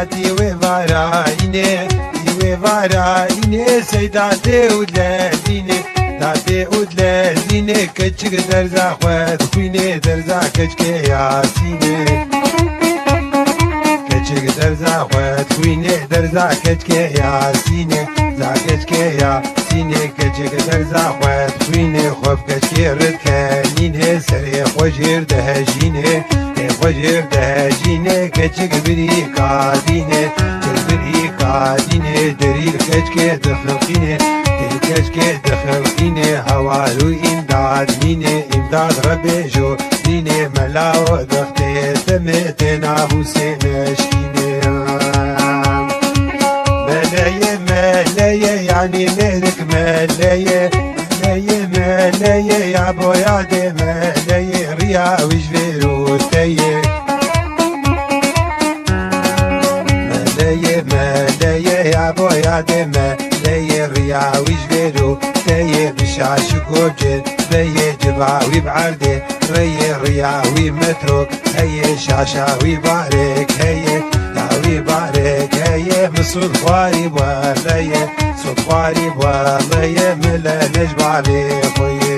دی و وراینه دی و وراینه سیداده و لذینه داده و لذینه کچک درزا خود خوینه درزا کچک یاسینه کچک درزا خود خوینه درزا کچک یاسینه زا کچک یاسینه کچک درزا خود خوینه خوب کچک رد کنینه سری خوشیر دهجینه خوشیر دهجینه کچک بری کادینه بری کادینه دریل کچک دخلقینه کچک دخلقینه هوالو امداد مینه امداد رب جو دینه ملاو دخته تمت نابوس مشکینه ملیه ملیه یعنی ملک ملیه ملیه ملیه یا باید ملیه ریا وجویرو تیه ملیه ملیه یا باید ملیه ریا وجویرو تیه بشاش گوجه بيه جباوي بعرده ريه رياوي متروك هي شاشاوي بارك هي لاوي بارك هي مصود خواري بواليه صود خواري بواليه ملا نجبالي خويه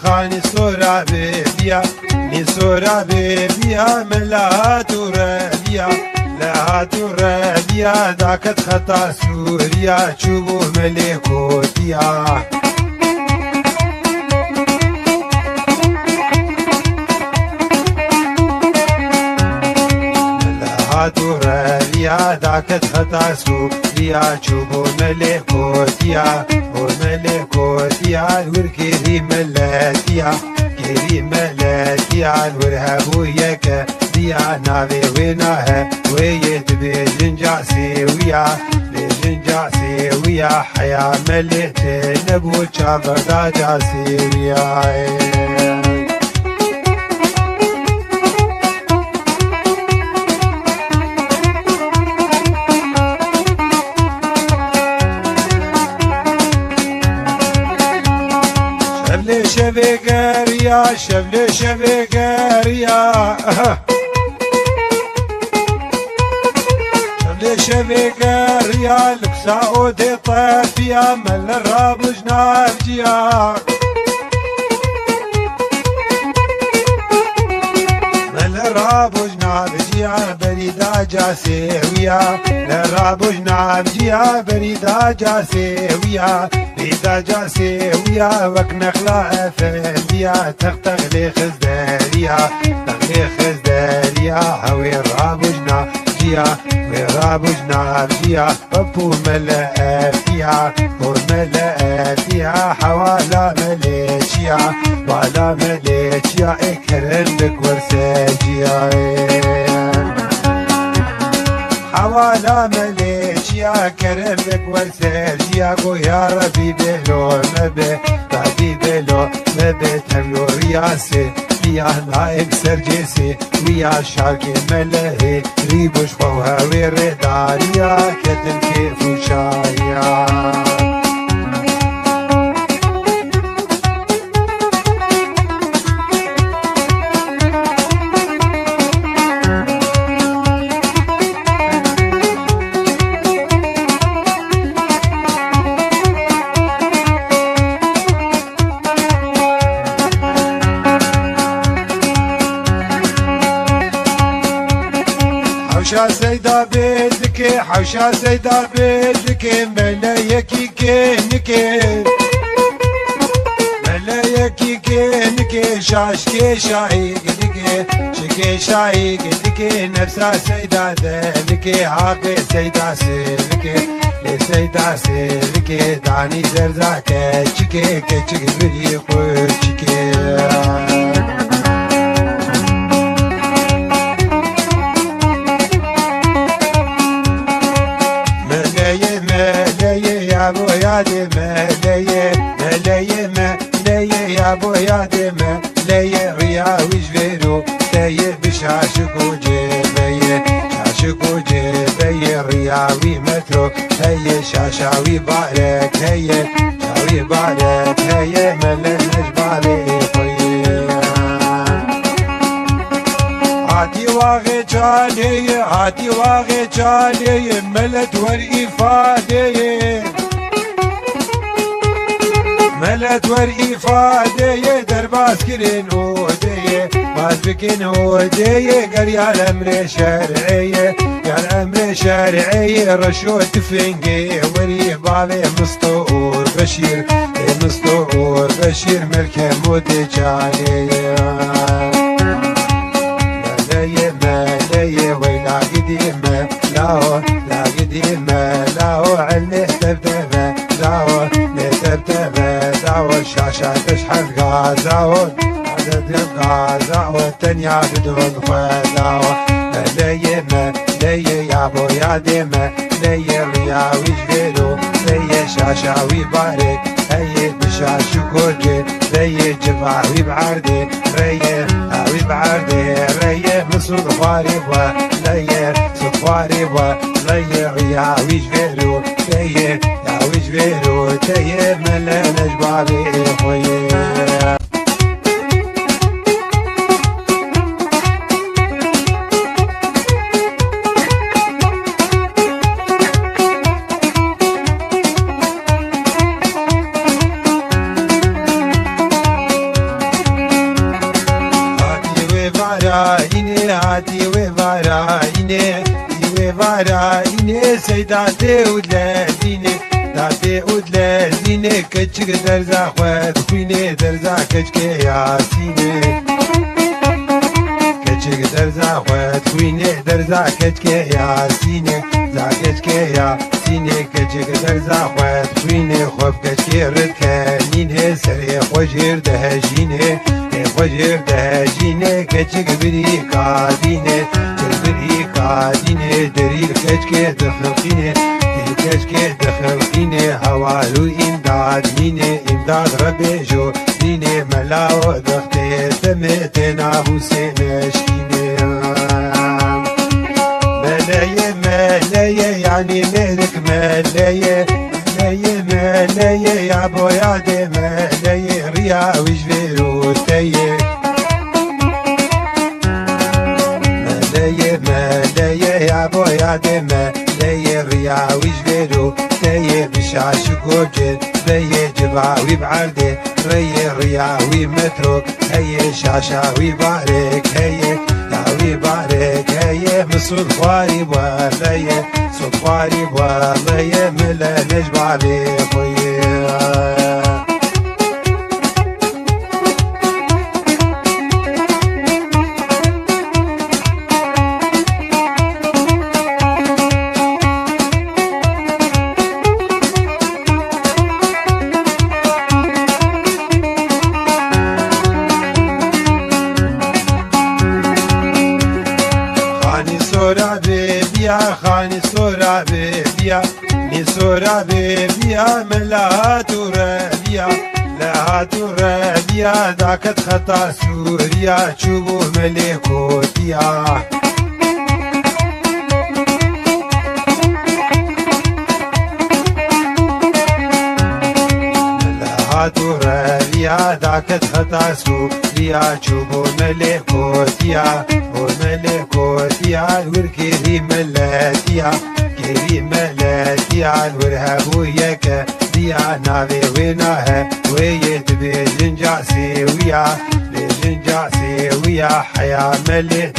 خاني صورة بيبيا ني صورة بيبيا من لا ترابيا لا ترابيا ذاك خطا سوريا شوفوا ملكوتيا ترابيا ذاك خطا سوريا شوفوا ملكوتيا وملكوتيا الوركي ملاتيا كري ملاتيا الورهب وياك ديا نافي وينها ويت بجنجا سويا بجنجا سويا حيا مليت نبو شافر داجا سويا شبكاريا شبل شبكاريا شبل شبكاريا لكساو دي طافيا مل الراب جنابجيا مل الراب جنابجيا بريدا جاسيويا الراب جنابجيا بريدا جاسيويا بريدا جاسيويا وك نخلا افنديا تغلي خزداريا تغلي خزداريا هوي الراب جنابجيا والراب جنابجيا بابو ملافيا وملافيا حوالا مليشيا ولا مليشيا اكرن لك ورساجيا حوالا مليشيا كرمك ورساجيا قو يا ربي بلو مبي ربي بلو مبي تملو رياسي ويا نايك سرجيسي ويا شاكي ملهي ريبوش فوها ويرداريا كتن كيف وشايا حوشا سيدا بيدك حوشا سيدا بيدك ملايكي كينك ملايكي كينك شاشكي شايقدك شكي شايقدك نفسا سيدا ذلك عاقي سيدا سيرك لسيدا سيرك داني زرزاك چكي كچك بري قوشكي ابو یاد ملیه بو يادمه ليه رياوي جفيرو تيه بشاشك وجيبيه شاشك وجيبيه رياوي مترو هي شاشاوي بالك هي شاوي بالك هي ملنج بالي عادي واغي جالي عادي واغي جالي ملت والإفادة ملت والإفادة درباس كرين ودية باز بكين ودية قال يا الأمر شرعية يا الأمر شرعية رشوة فنقي وري بالي مسطور بشير مسطور بشير ملك مودي جالي ويلا قديمة لاو لا قديمة لاو علي تبتبة لاو تبتبة لاو الشاشة تشحن غازاو عدد الغازاو التانية بدون خلاو ليه ليه يا ابو يا ديمة ليه رياوي جبيلو ليه شاشاوي بارك هي بشاش كوجي ليه جباوي بعردي ريه هاوي بعردي ريه مصر ضفاري ليه صفاري ليه رياوي جبيلو ليه ياوي جبيلو تيه ملا نجبابي خويه هاتي وفرايني وفرايني سيداتي ودلازيني داتي ودلازيني كتشك درزا خوات خويني درزا كتشك ياسيني كتشك درزا خوات خويني درزا كتشك ياسيني زا كتشك ياسيني كتشك درزا خوات خويني خوب كتشك ردكانيني سري خوشير دهجيني خوشير دهجيني كتشك بريكا ديني بريكا ديني دريل كتشك دخلقيني كتشك دخلقيني هوالو امداد ميني امداد ربي جو ديني ملاو دختي تمتنا حسين اشكيني ملايه ملايه يعني ملك ملايه ملايه ملايه يا بويا دي ملايه رياوي جبيرو تيه ملايه ملايه يا بويا دي ملايه رياوي جبيرو تيه بشاش كوجل بيه جباوي بعردي ريه رياوي متروك هي شاشاوي بارك هي ياوي بارك هي مصر خواري بواليه صفاري بواليه ملا نجبابي خويه خاني صورة بيبيا ني صورة بيبيا من لها ترابيا لها ترابيا ذاك خطا سوريا تشوبو ملكوتيا ترابيا ذاك خطا سوريا تشوبو ملكوتيا وملكوتيا الوركي ملاتيا كيري ملاتيا الورهب وياك ديا نافي وينها ويتبي جنجاسي ويا جنجاسي ويا حيا مليت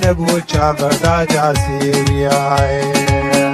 نبو شابر دا جاسي ويا